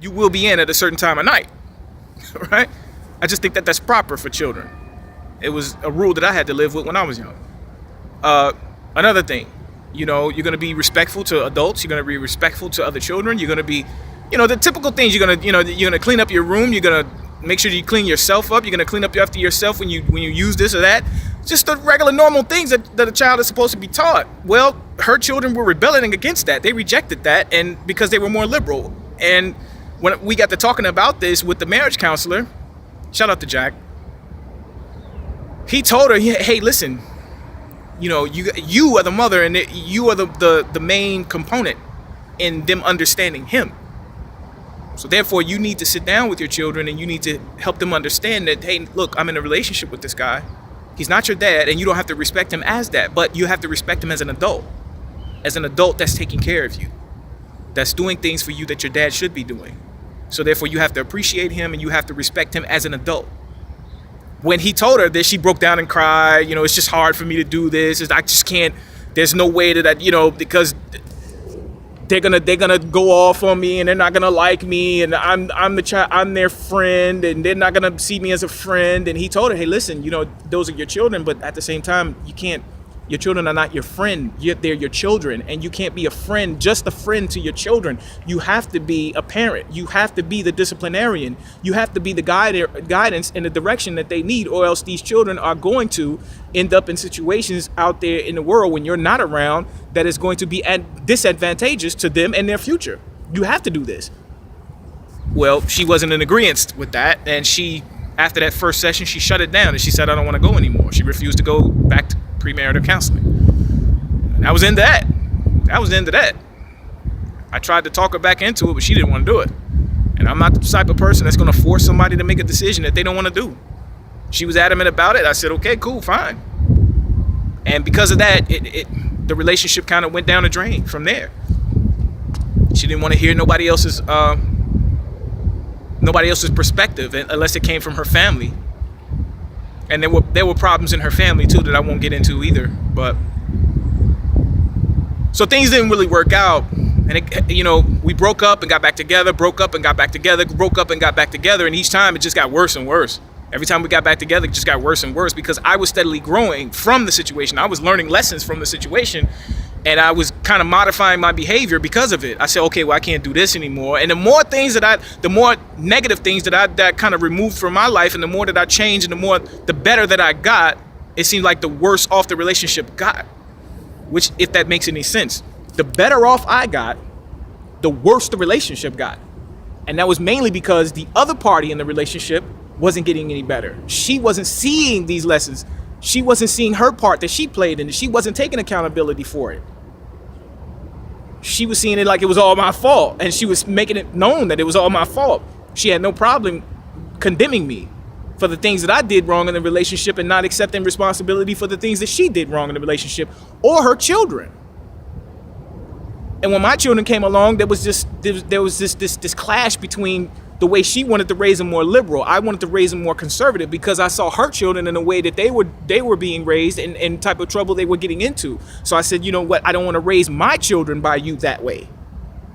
you will be in at a certain time of night, right? I just think that that's proper for children. It was a rule that I had to live with when I was young. Another thing, you're going to be respectful to adults. You're going to be respectful to other children. You're going to be, the typical things. You're going to clean up your room. You're going to make sure you clean yourself up. You're going to clean up after yourself when you use this or that. Just the regular normal things that a child is supposed to be taught. Well, her children were rebelling against that. They rejected that, and because they were more liberal. And when we got to talking about this with the marriage counselor, shout out to Jack, he told her, hey, listen, you are the mother, and you are the main component in them understanding him. So therefore, you need to sit down with your children and you need to help them understand that, hey, look, I'm in a relationship with this guy. He's not your dad, and you don't have to respect him as that, but you have to respect him as an adult that's taking care of you, that's doing things for you that your dad should be doing. So therefore, you have to appreciate him and you have to respect him as an adult. When he told her this, she broke down and cried. It's just hard for me to do this. I just can't. There's no way that because they're gonna go off on me and they're not gonna like me, and I'm their friend, and they're not gonna see me as a friend. And he told her, hey, listen, those are your children, but at the same time, you can't. Your children are not your friend. They're your children, and you can't be just a friend to your children. You have to be a parent. You have to be the disciplinarian. You have to be the guidance in the direction that they need, or else these children are going to end up in situations out there in the world when you're not around that is going to be disadvantageous to them and their future. You have to do this. Well, she wasn't in agreement with that, and after that first session, she shut it down, and she said, I don't want to go anymore. She refused to go back to premarital counseling. And I was into that. I tried to talk her back into it, but she didn't want to do it. And I'm not the type of person that's going to force somebody to make a decision that they don't want to do. She was adamant about it. I said, okay, cool, fine. And because of that, the relationship kind of went down the drain from there. She didn't want to hear nobody else's perspective unless it came from her family. And there were problems in her family too that I won't get into either. But so things didn't really work out, and we broke up and got back together, broke up and got back together, broke up and got back together, and each time it just got worse and worse. Every time we got back together, it just got worse and worse because I was steadily growing from the situation. I was learning lessons from the situation, and I was kind of modifying my behavior because of it. I said, okay, well, I can't do this anymore. And the more negative things that I kind of removed from my life, and the more that I changed, and the better that I got, it seemed like the worse off the relationship got. Which, if that makes any sense, the better off I got, the worse the relationship got. And that was mainly because the other party in the relationship wasn't getting any better. She wasn't seeing these lessons. She wasn't seeing her part that she played in it. She wasn't taking accountability for it. She was seeing it like it was all my fault, and she was making it known that it was all my fault. She had no problem condemning me for the things that I did wrong in the relationship and not accepting responsibility for the things that she did wrong in the relationship or her children. And when my children came along, there was this clash between the way she wanted to raise them more liberal. I wanted to raise them more conservative because I saw her children in the way that they were being raised and type of trouble they were getting into. So I said, you know what? I don't want to raise my children by you that way.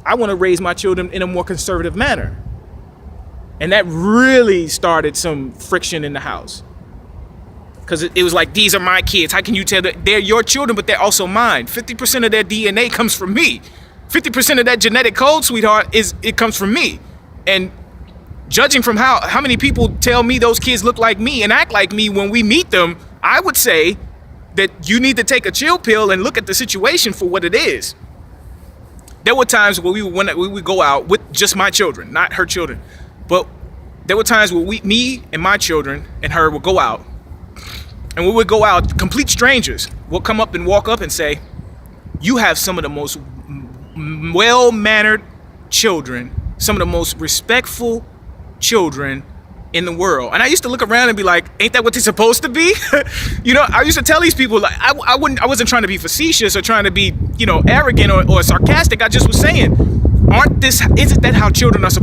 I want to raise my children in a more conservative manner. And that really started some friction in the house. Because it was like, these are my kids. How can you tell that they're your children, but they're also mine? 50% of their DNA comes from me. 50% of that genetic code, sweetheart, it comes from me. And judging from how many people tell me those kids look like me and act like me when we meet them, I would say that you need to take a chill pill and look at the situation for what it is. There were times where we would go out with just my children, not her children. But there were times where me and my children and her would go out. And we would go out, complete strangers will come up and walk up and say, you have some of the most well-mannered children, some of the most respectful children in the world. And I used to look around and be like, ain't that what they're supposed to be? I used to tell these people, like, I wasn't trying to be facetious or trying to be, arrogant or sarcastic. I just was saying, isn't that how children are supposed